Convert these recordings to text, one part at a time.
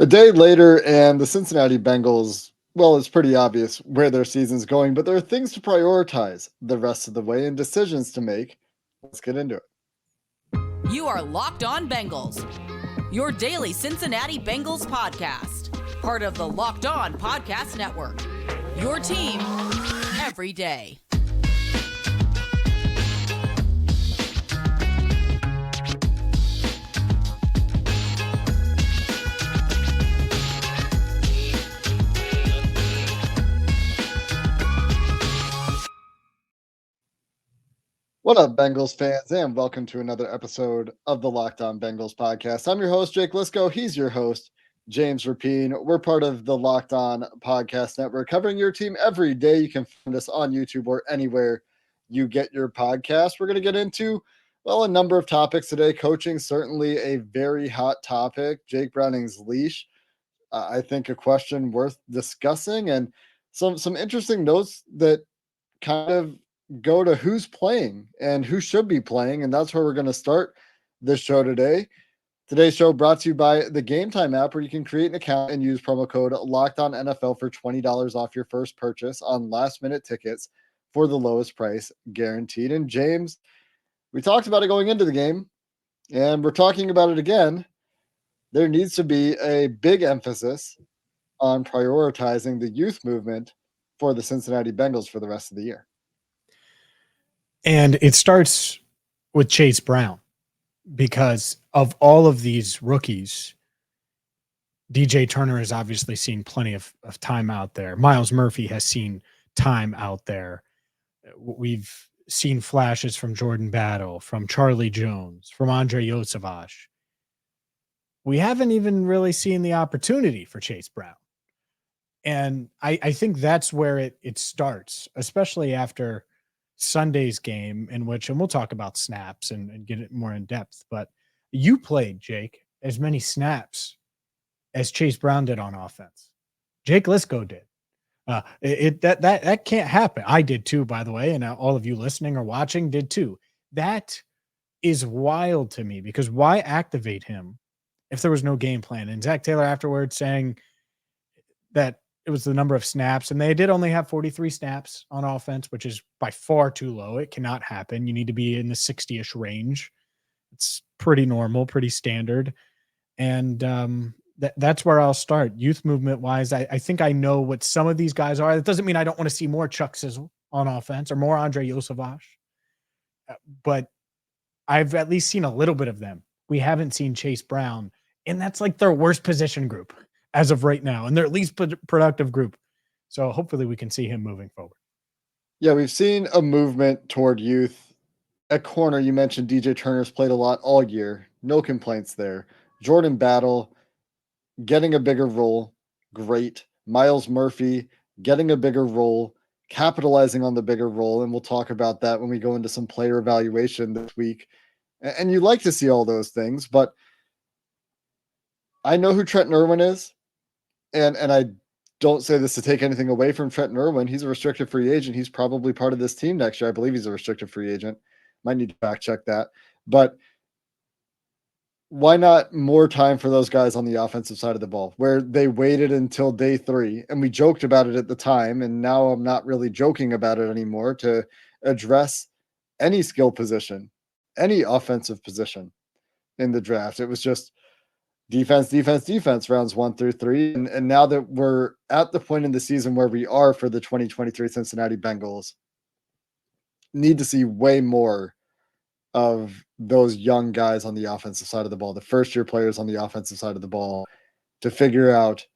A day later, and the Cincinnati Bengals, well, it's pretty obvious where their season's going, but there are things to prioritize the rest of the way and decisions to make. Let's get into it. You are Locked On Bengals, your daily Cincinnati Bengals podcast, part of the Locked On Podcast Network, your team every day. What up, Bengals fans, and welcome to another episode of the Locked On Bengals podcast. I'm your host, Jake Lisco. He's your host, James Rapine. We're part of the Locked On Podcast Network, covering your team every day. You can find us on YouTube or anywhere you get your podcast. We're going to get into, well, a number of topics today. Coaching, certainly a very hot topic. Jake Browning's leash, I think a question worth discussing, and some interesting notes that kind of go to who's playing and who should be playing. And that's where we're going to start this show today. Today's show brought to you by the Gametime app, where you can create an account and use promo code LOCKEDONNFL for $20 off your first purchase on last-minute tickets for the lowest price guaranteed. And James, we talked about it going into the game, and we're talking about it again. There needs to be a big emphasis on prioritizing the youth movement for the Cincinnati Bengals for the rest of the year. And it starts with Chase Brown, because of all of these rookies, DJ Turner has obviously seen plenty of time out there. Myles Murphy has seen time out there. We've seen flashes from Jordan Battle, from Charlie Jones, from Andre Yosevach. We haven't even really seen the opportunity for Chase Brown. And I think that's where it starts, especially after Sunday's game, in which, and we'll talk about snaps and get it more in depth, but you played, Jake, as many snaps as Chase Brown did on offense. Jake Lisco did. That can't happen. I did too, by the way, and all of you listening or watching did too. That is wild to me, because why activate him if there was no game plan? And Zach Taylor afterwards saying that it was the number of snaps, and they did only have 43 snaps on offense, which is by far too low. It cannot happen. You need to be in the 60-ish range. It's pretty normal, pretty standard. And that's where I'll start. Youth movement wise, I think I know what some of these guys are. That doesn't mean I don't want to see more Chuck Sizzle on offense or more Andre Yosevach, but I've at least seen a little bit of them. We haven't seen Chase Brown, and that's like their worst position group as of right now, and their least productive group. So hopefully we can see him moving forward. Yeah, we've seen a movement toward youth. At corner, you mentioned DJ Turner's played a lot all year. No complaints there. Jordan Battle getting a bigger role. Great. Myles Murphy getting a bigger role, capitalizing on the bigger role. And we'll talk about that when we go into some player evaluation this week. And you like to see all those things, but I know who Trenton Irwin is. And I don't say this to take anything away from Trenton Irwin. He's a restricted free agent. He's probably part of this team next year. I believe he's a restricted free agent. Might need to fact check that. But why not more time for those guys on the offensive side of the ball, where they waited until day 3? And we joked about it at the time, and now I'm not really joking about it anymore, to address any skill position, any offensive position in the draft. It was just defense, rounds 1 through 3. And now that we're at the point in the season where we are for the 2023 Cincinnati Bengals, need to see way more of those young guys on the offensive side of the ball, the first-year players on the offensive side of the ball, to figure out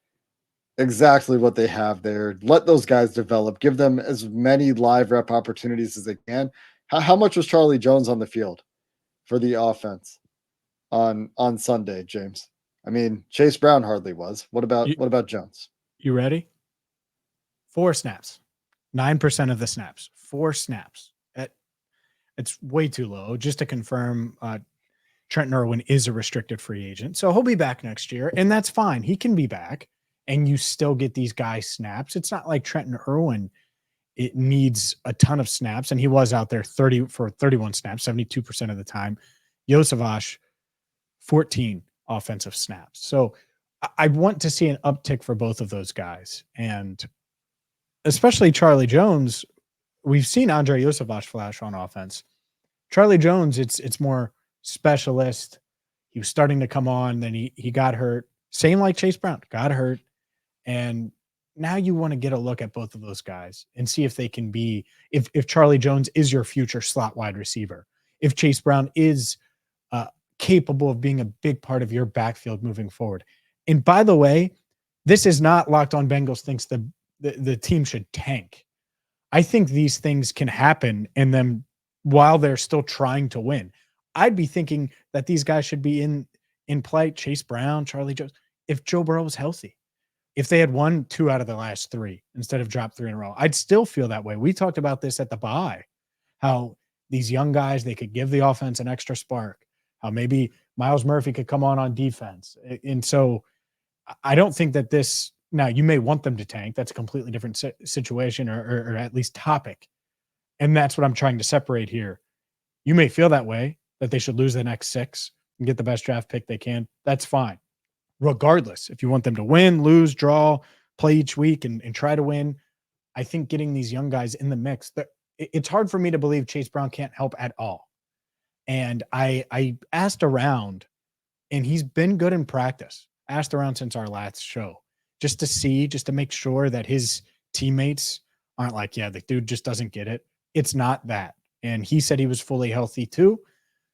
exactly what they have there. Let those guys develop. Give them as many live rep opportunities as they can. How much was Charlie Jones on the field for the offense on Sunday, James? I mean, Chase Brown hardly was. What about Jones? You ready? 4 snaps. 9% of the snaps. 4 snaps. It's way too low. Just to confirm, Trenton Irwin is a restricted free agent, so he'll be back next year, and that's fine. He can be back, and you still get these guys snaps. It's not like Trenton Irwin, it needs a ton of snaps, and he was out there 31 snaps, 72% of the time. Yosevach, 14 offensive snaps. So I want to see an uptick for both of those guys. And especially Charlie Jones. We've seen Andre Yosevach flash on offense. Charlie Jones, it's more specialist. He was starting to come on, then he got hurt. Same like Chase Brown, got hurt. And now you want to get a look at both of those guys and see if they can be, if Charlie Jones is your future slot wide receiver, if Chase Brown is capable of being a big part of your backfield moving forward. And by the way, this is not Locked On Bengals thinks the team should tank. I think these things can happen, and then while they're still trying to win, I'd be thinking that these guys should be in play. Chase Brown, Charlie Jones, if Joe Burrow was healthy, if they had won 2 out of the last 3 instead of dropped 3 in a row, I'd still feel that way. We talked about this at the bye, how these young guys, they could give the offense an extra spark, how maybe Myles Murphy could come on defense. And so I don't think that this, now you may want them to tank. That's a completely different situation or at least topic. And that's what I'm trying to separate here. You may feel that way, that they should lose the next 6 and get the best draft pick they can. That's fine. Regardless, if you want them to win, lose, draw, play each week and try to win, I think getting these young guys in the mix, it's hard for me to believe Chase Brown can't help at all. And I asked around, and he's been good in practice. Asked around since our last show, just to make sure that his teammates aren't like, yeah, the dude just doesn't get it. It's not that. And he said he was fully healthy too.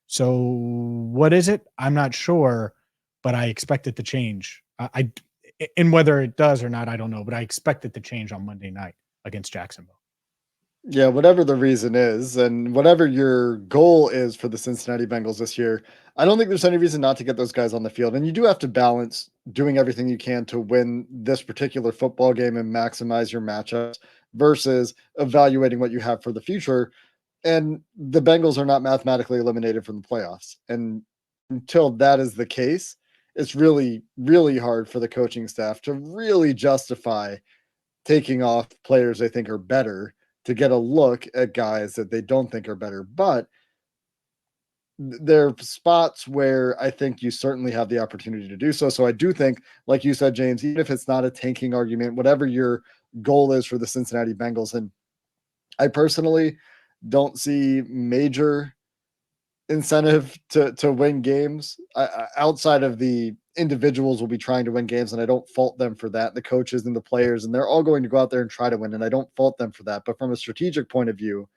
So what is it? I'm not sure, but I expect it to change. And whether it does or not, I don't know, but I expect it to change on Monday night against Jacksonville. Yeah, whatever the reason is, and whatever your goal is for the Cincinnati Bengals this year, I don't think there's any reason not to get those guys on the field. And you do have to balance doing everything you can to win this particular football game and maximize your matchups versus evaluating what you have for the future. And the Bengals are not mathematically eliminated from the playoffs. And until that is the case, it's really, really hard for the coaching staff to really justify taking off players they think are better to get a look at guys that they don't think are better. But there are spots where I think you certainly have the opportunity to do so. So I do think, like you said, James, even if it's not a tanking argument, whatever your goal is for the Cincinnati Bengals, and I personally don't see major incentive to win games outside of the individuals will be trying to win games, and I don't fault them for that. The coaches and the players, and they're all going to go out there and try to win, and I don't fault them for that. But from a strategic point of view,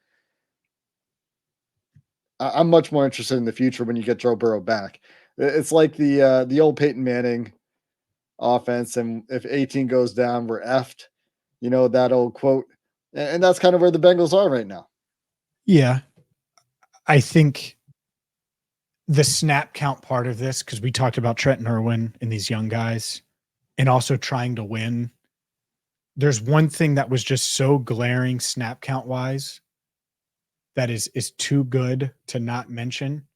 I'm much more interested in the future when you get Joe Burrow back. It's like the old Peyton Manning offense, and if 18 goes down, we're effed. You know, that old quote. And that's kind of where the Bengals are right now. Yeah. I think the snap count part of this, because we talked about Trenton Irwin and these young guys and also trying to win. There's one thing that was just so glaring snap count wise that is too good to not mention.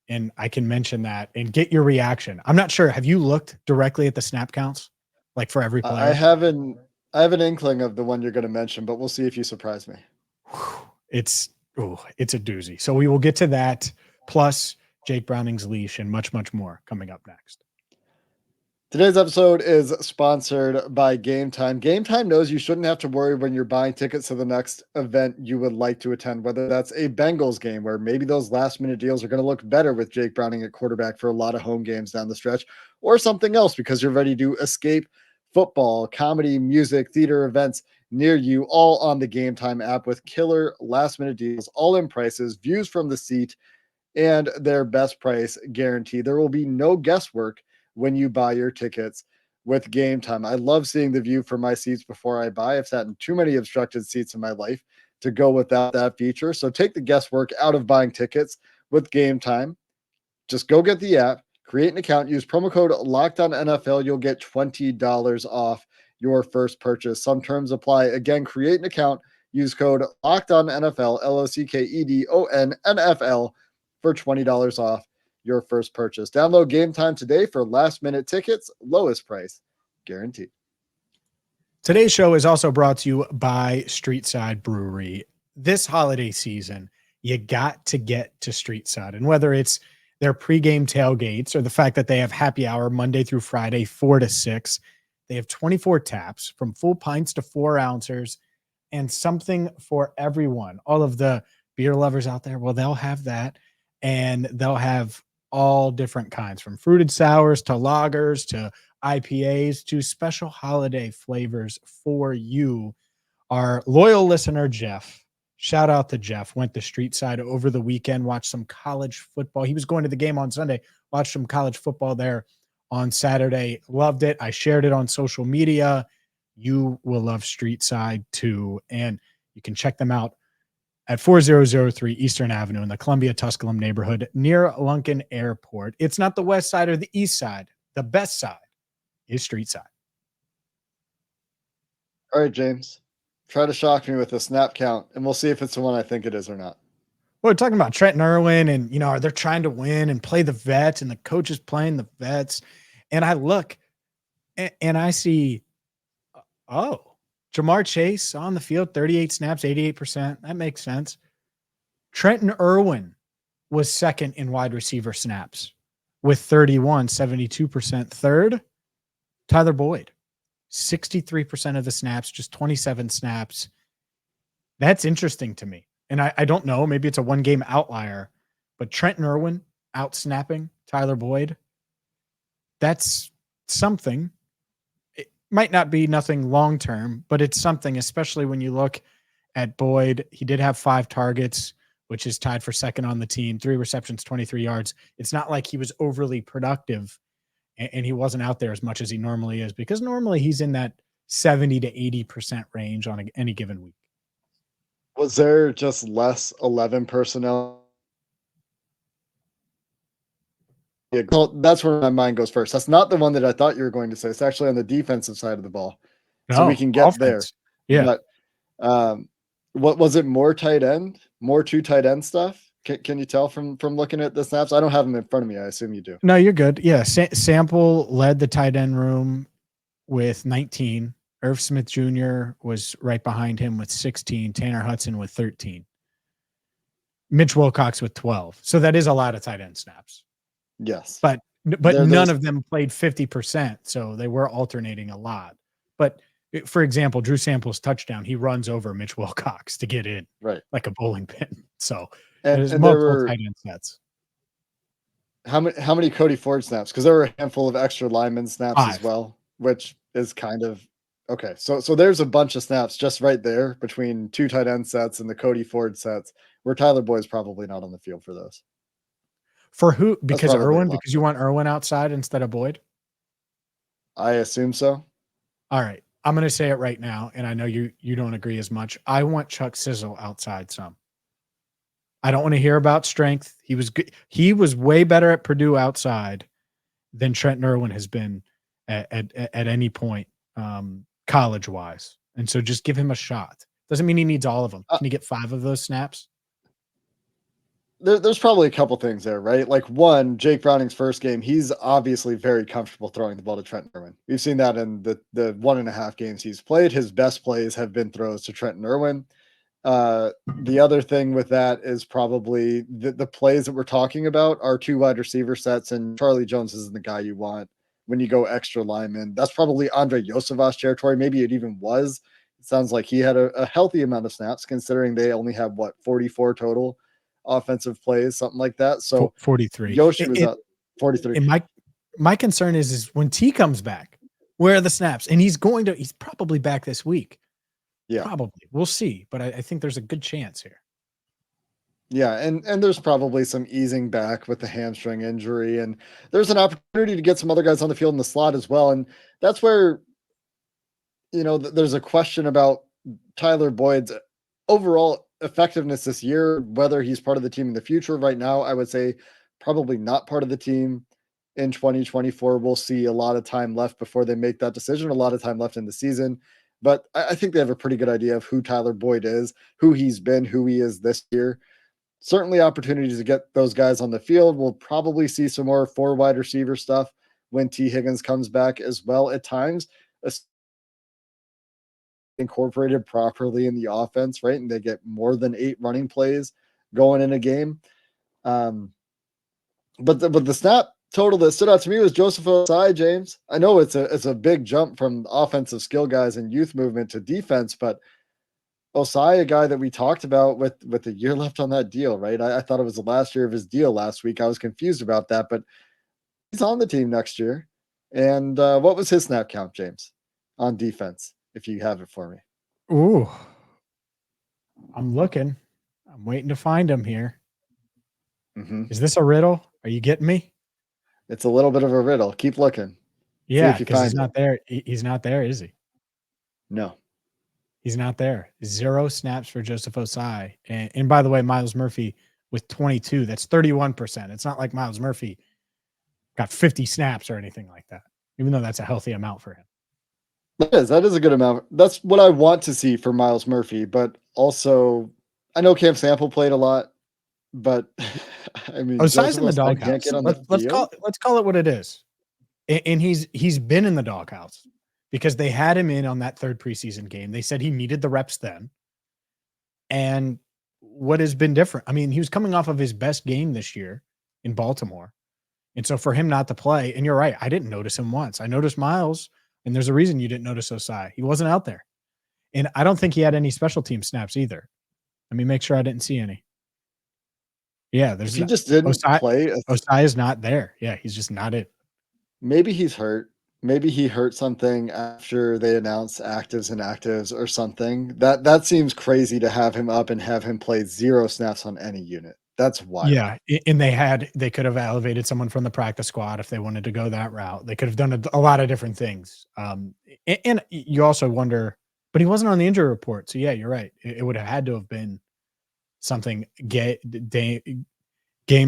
And I can mention that and get your reaction. I'm not sure. Have you looked directly at the snap counts? Like for every player? I have an inkling of the one you're going to mention, but we'll see if you surprise me. It's a doozy. So we will get to that, plus Jake Browning's leash and much, much more coming up next. Today's episode is sponsored by Gametime. Gametime knows you shouldn't have to worry when you're buying tickets to the next event you would like to attend, whether that's a Bengals game where maybe those last-minute deals are going to look better with Jake Browning at quarterback for a lot of home games down the stretch, or something else because you're ready to escape football, comedy, music, theater events near you, all on the Gametime app with killer last-minute deals, all-in prices, views from the seat, and their best price guarantee. There will be no guesswork when you buy your tickets with Gametime. I love seeing the view from my seats before I buy. I've sat in too many obstructed seats in my life to go without that feature. So take the guesswork out of buying tickets with Gametime. Just go get the app, create an account, use promo code LOCKEDONNFL. You'll get $20 off your first purchase. Some terms apply. Again, create an account, use code LOCKEDONNFL, LOCKEDONNFL for $20 off your first purchase. Download Gametime today for last-minute tickets, lowest price guaranteed. Today's show is also brought to you by Streetside Brewery. This holiday season, you got to get to Streetside. And whether it's their pregame tailgates or the fact that they have happy hour Monday through Friday, 4 to 6. They have 24 taps from full pints to 4 ounces and something for everyone. All of the beer lovers out there, well, they'll have that. And they'll have all different kinds, from fruited sours to lagers to IPAs to special holiday flavors for you. Our loyal listener, Jeff, shout out to Jeff, went to Street Side over the weekend, watched some college football. He was going to the game on Sunday, watched some college football there on Saturday. Loved it. I shared it on social media. You will love Street Side too. And you can check them out at 4003 Eastern Avenue in the Columbia-Tusculum neighborhood near Lunken Airport. It's not the west side or the east side. The best side is Street Side. All right, James. Try to shock me with a snap count, and we'll see if it's the one I think it is or not. Well, we're talking about Trenton Irwin, and, they're trying to win and play the vets, and the coach is playing the vets. And I look, and I see, Jamar Chase on the field, 38 snaps, 88%. That makes sense. Trenton Irwin was second in wide receiver snaps with 31, 72%. Third, Tyler Boyd, 63% of the snaps, just 27 snaps. That's interesting to me. And I don't know, maybe it's a one-game outlier, but Trenton Irwin out-snapping Tyler Boyd, that's something. It might not be nothing long-term, but it's something, especially when you look at Boyd. He did have 5 targets, which is tied for second on the team, 3 receptions, 23 yards. It's not like he was overly productive, and he wasn't out there as much as he normally is, because normally he's in that 70 to 80% range on any given week. Was there just less 11 personnel? Yeah, well, that's where my mind goes first. That's not the one that I thought you were going to say. It's actually on the defensive side of the ball. So we can get offense. there. Yeah. But what was it? More tight end? More 2 tight end stuff? Can you tell from looking at the snaps? I don't have them in front of me. I assume you do. No, you're good. Yeah. Sample led the tight end room with 19. Irv Smith Jr. was right behind him with 16. Tanner Hudson with 13. Mitch Wilcox with 12. So that is a lot of tight end snaps. Yes. But none of them played 50%. So they were alternating a lot. But for example, Drew Sample's touchdown, he runs over Mitch Wilcox to get in, right, like a bowling pin. So and multiple there were tight end sets. How many Cody Ford snaps? Because there were a handful of extra lineman snaps 5. as well, which is kind of okay. So there's a bunch of snaps just right there between 2 tight end sets and the Cody Ford sets, where Tyler Boyd's probably not on the field for those. For who? Because Irwin? Because you want Irwin outside instead of Boyd? I assume so. All right. I'm going to say it right now, and I know you don't agree as much. I want Chuck Sizzle outside some. I don't want to hear about strength. He was good. He was way better at Purdue outside than Trenton Irwin has been at any point college-wise. And so just give him a shot. Doesn't mean he needs all of them. Can he get 5 of those snaps? There's probably a couple things there, right? Like, one, Jake Browning's first game, he's obviously very comfortable throwing the ball to Trenton Irwin. We've seen that in the 1.5 games he's played. His best plays have been throws to Trenton Irwin. The other thing with that is probably the plays that we're talking about are 2 wide receiver sets, and Charlie Jones isn't the guy you want when you go extra lineman. That's probably Andre Yosevas territory. Maybe it even was. It sounds like he had a healthy amount of snaps, considering they only have 44 total offensive plays, something like that. So 43. Yoshi was at 43. And my concern is when T comes back, where are the snaps? And he's probably back this week. Yeah, probably. We'll see, but I think there's a good chance here. Yeah, and there's probably some easing back with the hamstring injury, and there's an opportunity to get some other guys on the field in the slot as well. And that's where, there's a question about Tyler Boyd's overall effectiveness this year, whether he's part of the team in the future. Right now, I would say probably not part of the team in 2024. We'll see a lot of time left before they make that decision, a lot of time left in the season. But I think they have a pretty good idea of who Tyler Boyd is, who he's been, who he is this year. Certainly opportunities to get those guys on the field. We'll probably see some more 4 wide receiver stuff when T. Higgins comes back as well at times. Incorporated properly in the offense, right? And they get more than 8 running plays going in a game. But the snap total that stood out to me was Joseph Osai, James. I know it's a big jump from offensive skill guys and youth movement to defense, but Osai, a guy that we talked about with a year left on that deal, right? I thought it was the last year of his deal last week. I was confused about that, but he's on the team next year. And what was his snap count, James, on defense, if you have it for me? Ooh, I'm looking. I'm waiting to find him here. Mm-hmm. Is this a riddle? Are you getting me? It's a little bit of a riddle. Keep looking. Yeah, See if you because he's find not there. He's not there, is he? No. He's not there. 0 snaps for Joseph Osai. And by the way, Miles Murphy with 22, that's 31%. It's not like Miles Murphy got 50 snaps or anything like that, even though that's a healthy amount for him. That is a good amount. That's what I want to see for Miles Murphy, but also I know Cam Sample played a lot, but I mean, Osai's Joseph in the Osai can't doghouse. get on the Let's field. call it what it is. And he's been in the doghouse because they had him in on that third preseason game. They said he needed the reps then. And what has been different? I mean, he was coming off of his best game this year in Baltimore. And so for him not to play, and you're right, I didn't notice him once. I noticed Miles, and there's a reason you didn't notice Osai. He wasn't out there. And I don't think he had any special team snaps either. Let me make sure I didn't see any. Yeah, there's He just didn't play. Osai is not there. Yeah, he's just not it. Maybe he's hurt. Maybe he hurt something after they announced actives and actives or something. That seems crazy to have him up and have him play 0 snaps on any unit. That's wild. Yeah, and they could have elevated someone from the practice squad if they wanted to go that route. They could have done a lot of different things. And you also wonder, but he wasn't on the injury report. So yeah, you're right. It would have had to have been something game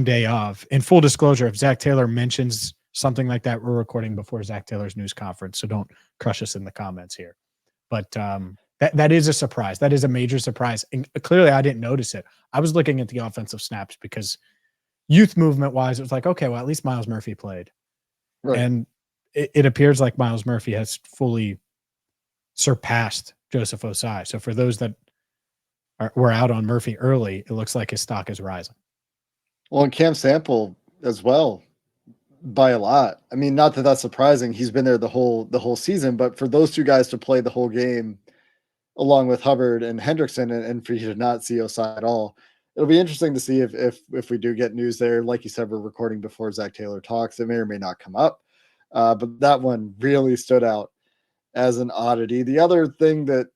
day of. In full disclosure, if Zach Taylor mentions something like that, we're recording before Zach Taylor's news conference, so don't crush us in the comments here. But that is a surprise. That is a major surprise. And clearly I didn't notice it. I was looking at the offensive snaps because youth movement wise, it was like, okay, well, at least Miles Murphy played. Right. And it appears like Miles Murphy has fully surpassed Joseph Osai. So for those that were out on Murphy early, it looks like his stock is rising. Well, and Cam Sample as well by a lot. I mean, not that that's surprising. He's been there the whole season, but for those two guys to play the whole game along with Hubbard and Hendrickson, and for you to not see Osai at all, it'll be interesting to see if we do get news there. Like you said, we're recording before Zach Taylor talks. It may or may not come up, but that one really stood out as an oddity. The other thing that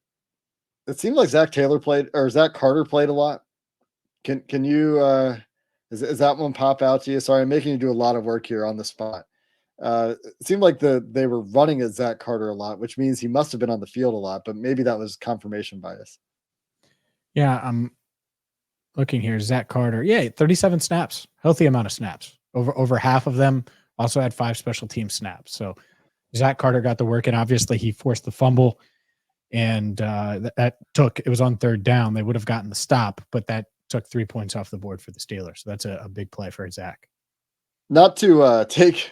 it seemed like Zach Carter played a lot. Can you is that one pop out to you? Sorry, I'm making you do a lot of work here on the spot. It seemed like they were running at Zach Carter a lot, which means he must have been on the field a lot, but maybe that was confirmation bias. Yeah, I'm looking here. Zach Carter, 37 snaps, healthy amount of snaps. Over half of them also had 5 special team snaps. So Zach Carter got the work, and obviously he forced the fumble, and it was on 3rd down. They would have gotten the stop, but that took 3 points off the board for the Steelers. So that's a big play for Zach. Not to take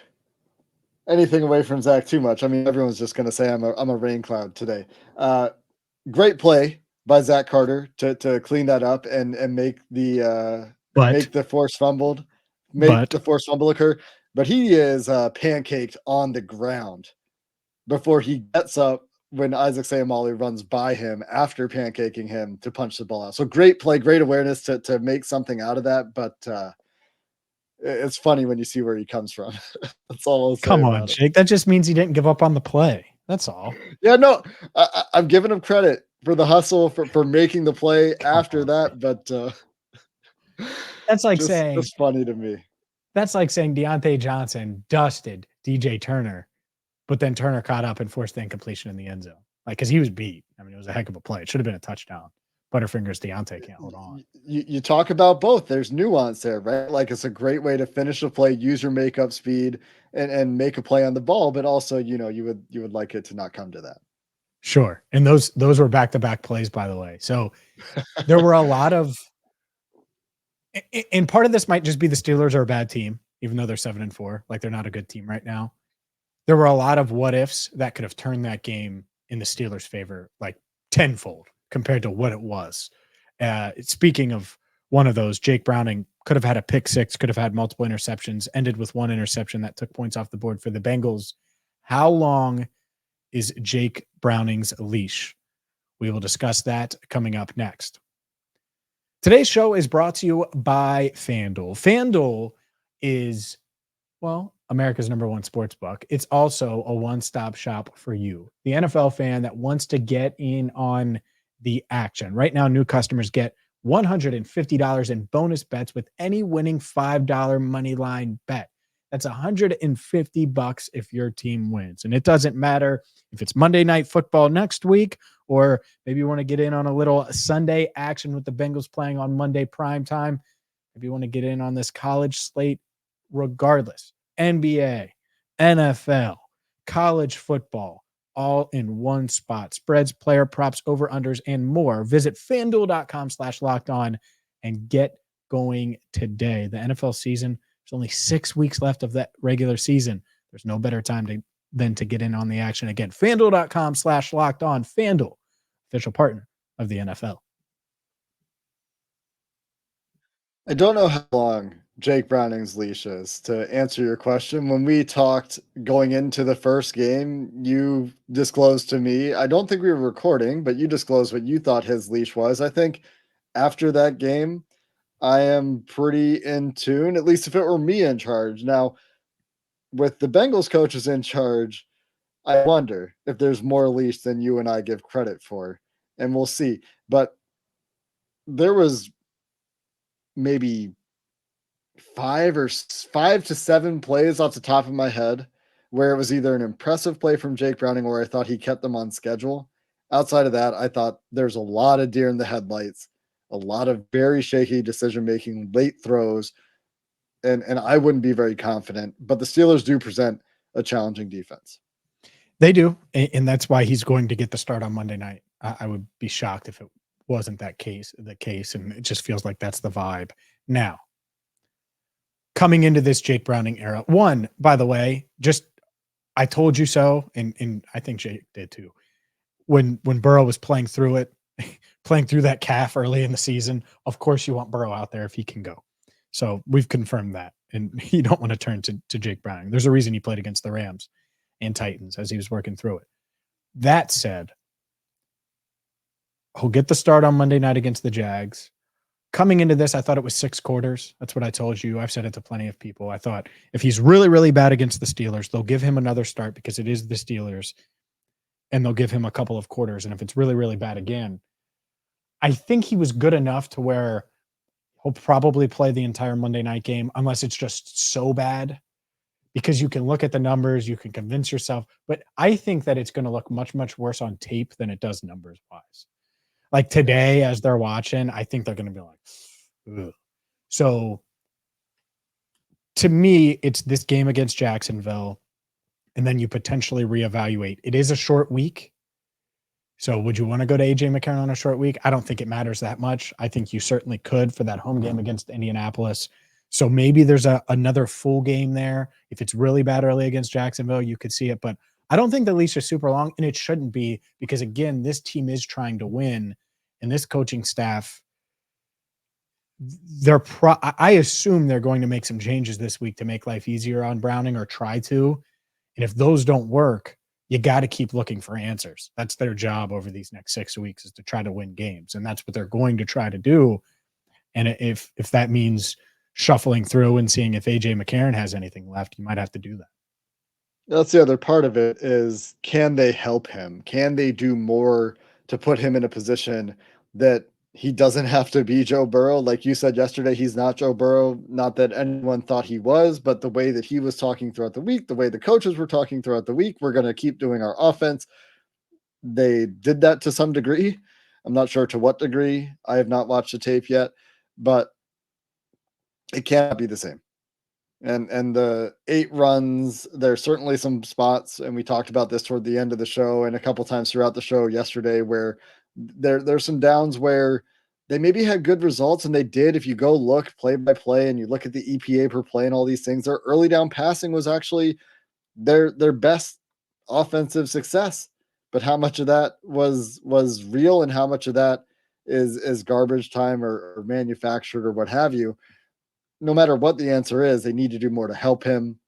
anything away from Zach too much. I mean, everyone's just going to say I'm a rain cloud today. Great play by Zach Carter to clean that up and make the forced fumble occur. But he is pancaked on the ground before he gets up when Isaac Sayamali runs by him after pancaking him to punch the ball out. So great play, great awareness to make something out of that. But it's funny when you see where he comes from. That's all I'll say. Come on, Jake. That just means he didn't give up on the play. That's all. Yeah, no, I'm giving him credit for the hustle for making the play after that. But that's like saying it's funny to me. That's like saying Deontay Johnson dusted DJ Turner, but then Turner caught up and forced the incompletion in the end zone. Like, because he was beat. I mean, it was a heck of a play. It should have been a touchdown. Butterfingers Deontay can't hold on. You talk about both. There's nuance there, right? Like, it's a great way to finish a play, use your makeup speed, and make a play on the ball. But also, you would like it to not come to that. Sure. And those were back-to-back plays, by the way. So there were a lot of, and part of this might just be the Steelers are a bad team, even though they're 7-4. Like, they're not a good team right now. There were a lot of what ifs that could have turned that game in the Steelers' favor, like tenfold compared to what it was. Speaking of one of those, Jake Browning could have had a pick six, could have had multiple interceptions, ended with one interception that took points off the board for the Bengals. How long is Jake Browning's leash? We will discuss that coming up next. Today's show is brought to you by FanDuel. FanDuel is, well, America's number one sportsbook. It's also a one-stop shop for you, the NFL fan that wants to get in on the action. Right now, new customers get $150 in bonus bets with any winning $5 money line bet. That's $150 if your team wins. And it doesn't matter if it's Monday Night Football next week, or maybe you want to get in on a little Sunday action with the Bengals playing on Monday prime time. Maybe you want to get in on this college slate. Regardless, NBA, NFL, college football, all in one spot. Spreads, player props, over-unders, and more. Visit FanDuel.com/lockedon and get going today. The NFL season, there's only 6 weeks left of that regular season. There's no better time than to get in on the action. Again, FanDuel.com/lockedon. FanDuel, official partner of the NFL. I don't know how long Jake Browning's leash is, to answer your question. When we talked going into the first game, you disclosed to me, I don't think we were recording, but you disclosed what you thought his leash was. I think after that game, I am pretty in tune, at least if it were me in charge. Now, with the Bengals coaches in charge, I wonder if there's more leash than you and I give credit for, and we'll see. But there was maybe 5 to 7 plays off the top of my head where it was either an impressive play from Jake Browning or I thought he kept them on schedule. Outside of that, I thought there's a lot of deer in the headlights, a lot of very shaky decision-making, late throws, and I wouldn't be very confident. But the Steelers do present a challenging defense. They do, and that's why he's going to get the start on Monday night. I would be shocked if it wasn't the case, and it just feels like that's the vibe. Now, coming into this Jake Browning era, one, by the way, just I told you so, and I think Jake did too. When Burrow was playing through it, playing through that calf early in the season, of course you want Burrow out there if he can go. So we've confirmed that, and you don't want to turn to Jake Browning. There's a reason he played against the Rams and Titans as he was working through it. That said, he'll get the start on Monday night against the Jags. Coming into this, I thought it was 6 quarters. That's what I told you. I've said it to plenty of people. I thought if he's really, really bad against the Steelers, they'll give him another start because it is the Steelers, and they'll give him a couple of quarters. And if it's really, really bad again, I think he was good enough to where he'll probably play the entire Monday night game unless it's just so bad, because you can look at the numbers, you can convince yourself. But I think that it's going to look much, much worse on tape than it does numbers-wise. Like today, as they're watching, I think they're going to be like, ugh. So to me, it's this game against Jacksonville, and then you potentially reevaluate. It is a short week. So would you want to go to AJ McCarron on a short week? I don't think it matters that much. I think you certainly could for that home game against Indianapolis. So maybe there's another full game there. If it's really bad early against Jacksonville, you could see it. But I don't think the leash is super long, and it shouldn't be, because, again, this team is trying to win, and this coaching staff, I assume they're going to make some changes this week to make life easier on Browning, or try to. And if those don't work, you got to keep looking for answers. That's their job over these next 6 weeks, is to try to win games, and that's what they're going to try to do. And if that means shuffling through and seeing if AJ McCarron has anything left, you might have to do that. That's the other part of it, is can they help him? Can they do more to put him in a position that he doesn't have to be Joe Burrow? Like you said yesterday, he's not Joe Burrow. Not that anyone thought he was, but the way that he was talking throughout the week, the way the coaches were talking throughout the week, we're going to keep doing our offense. They did that to some degree. I'm not sure to what degree. I have not watched the tape yet, but it can't be the same. And the 8 runs, there's certainly some spots, and we talked about this toward the end of the show and a couple times throughout the show yesterday, where there's some downs where they maybe had good results, and they did. If you go look play by play and you look at the EPA per play and all these things, their early down passing was actually their best offensive success. But how much of that was real, and how much of that is garbage time or manufactured or what have you? no matter what the answer is, they need to do more to help him.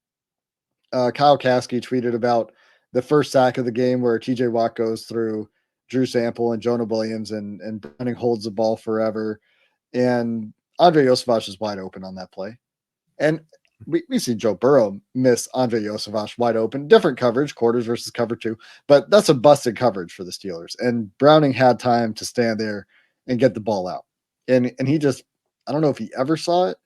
Kyle Kasky tweeted about the first sack of the game where TJ Watt goes through Drew Sample and Jonah Williams, and Browning holds the ball forever. And Andre Yosevich is wide open on that play. And we've seen Joe Burrow miss Andre Yosevich wide open, different coverage, quarters versus cover 2, but that's a busted coverage for the Steelers. And Browning had time to stand there and get the ball out. And he just, I don't know if he ever saw it.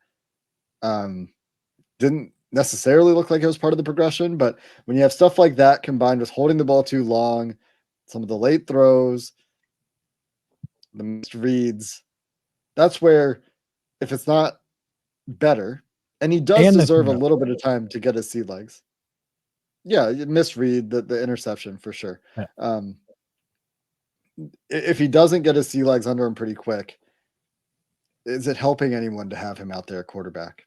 Didn't necessarily look like it was part of the progression, but when you have stuff like that combined with holding the ball too long, some of the late throws, the missed reads, that's where, if it's not better, and he does deserve a little bit of time to get his sea legs. Yeah, misread the interception for sure. Yeah. If he doesn't get his sea legs under him pretty quick, is it helping anyone to have him out there at quarterback?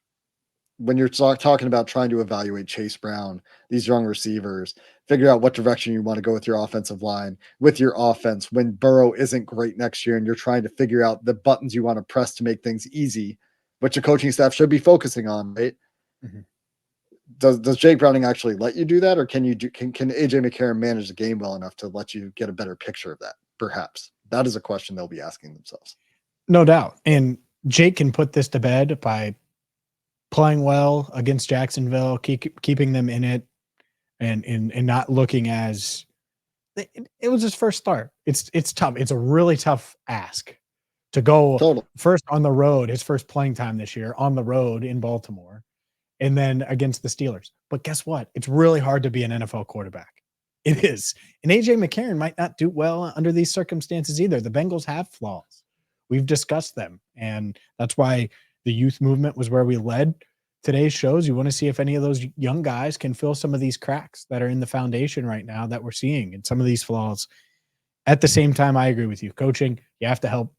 When you're talking about trying to evaluate Chase Brown, these young receivers, figure out what direction you want to go with your offensive line, with your offense, when Burrow isn't great next year and you're trying to figure out the buttons you want to press to make things easy, which the coaching staff should be focusing on, right? Mm-hmm. Does Jake Browning actually let you do that, or can AJ McCarron manage the game well enough to let you get a better picture of that? Perhaps that is a question they'll be asking themselves. No doubt. And Jake can put this to bed by playing well against Jacksonville, keeping them in it, and not looking as it was his first start. It's tough. It's a really tough ask to go first on the road, his first playing time this year on the road in Baltimore, and then against the Steelers. But guess what? It's really hard to be an NFL quarterback. It is. And AJ McCarron might not do well under these circumstances either. The Bengals have flaws. We've discussed them. And that's why the youth movement was where we led today's shows. You want to see if any of those young guys can fill some of these cracks that are in the foundation right now that we're seeing, and some of these flaws. At the same time, I agree with you. Coaching, you have to help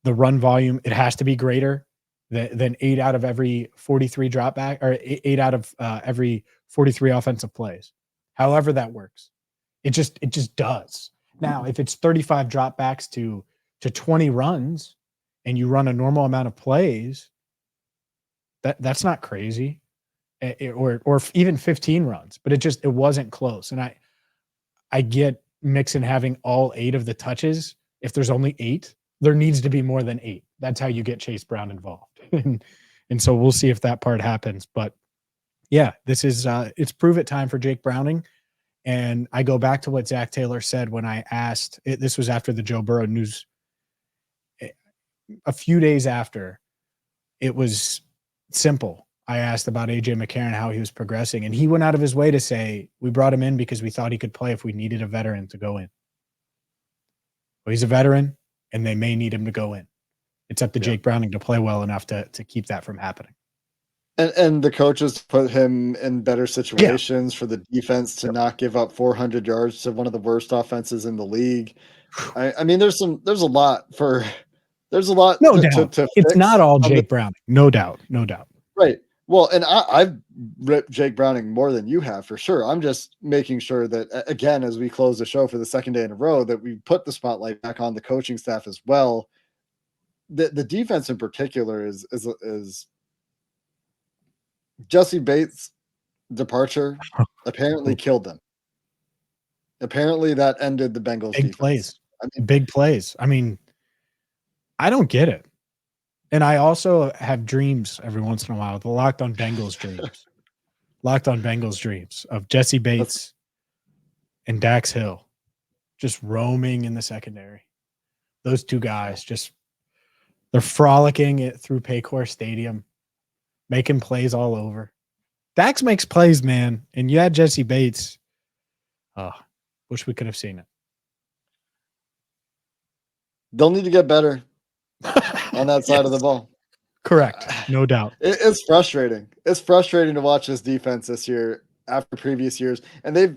the run volume. It has to be greater than 8 out of every 43 drop back, or 8 out of every 43 offensive plays. However that works. It just does. Now, if it's 35 dropbacks to 20 runs and you run a normal amount of plays, that's not crazy. Or even 15 runs, but it wasn't close. And I get Mixon having all 8 of the touches. If there's only 8, there needs to be more than 8. That's how you get Chase Brown involved. and so we'll see if that part happens. But yeah, this is it's prove it time for Jake Browning. And I go back to what Zach Taylor said when I asked, this was after the Joe Burrow news, a few days after. It was simple. I asked about AJ McCarron, how he was progressing, and he went out of his way to say, we brought him in because we thought he could play if we needed a veteran to go in. Well, he's a veteran, and they may need him to go in. It's up to Jake Browning to play well enough to keep that from happening. And the coaches put him in better situations for the defense to not give up 400 yards to one of the worst offenses in the league. I mean, there's a lot. No doubt. It's not all Jake Browning. No doubt. Right. Well, and I've ripped Jake Browning more than you have, for sure. I'm just making sure that, again, as we close the show for the second day in a row, that we put the spotlight back on the coaching staff as well. The defense in particular is Jesse Bates' departure apparently killed them. Apparently that ended the Bengals defense. Big plays. I mean, I don't get it. And I also have dreams every once in a while, the Locked On Bengals dreams. Locked On Bengals dreams of Jesse Bates and Dax Hill just roaming in the secondary. Those two guys they're frolicking it through Paycor Stadium, making plays all over. Dax makes plays, man. And you had Jesse Bates. Oh, wish we could have seen it. They'll need to get better on that side of the ball. Correct. No doubt. It's frustrating. It's frustrating to watch this defense this year after previous years. And they've,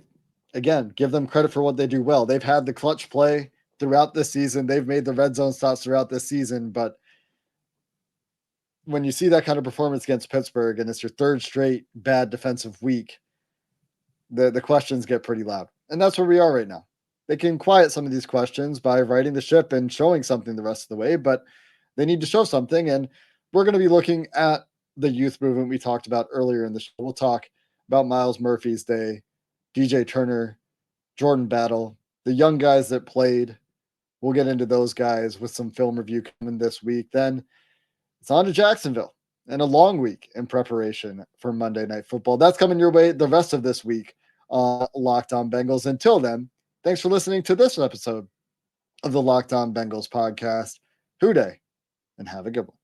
again, give them credit for what they do well. They've had the clutch play throughout this season. They've made the red zone stops throughout this season. But when you see that kind of performance against Pittsburgh and it's your third straight bad defensive week, the questions get pretty loud. And that's where we are right now. They can quiet some of these questions by righting the ship and showing something the rest of the way, but they need to show something. And we're going to be looking at the youth movement we talked about earlier in the show. We'll talk about Miles Murphy's day, DJ Turner, Jordan Battle, the young guys that played. We'll get into those guys with some film review coming this week. Then it's on to Jacksonville and a long week in preparation for Monday Night Football. That's coming your way the rest of this week on Locked On Bengals. Until then, thanks for listening to this episode of the Locked On Bengals podcast. Hoo day, and have a good one.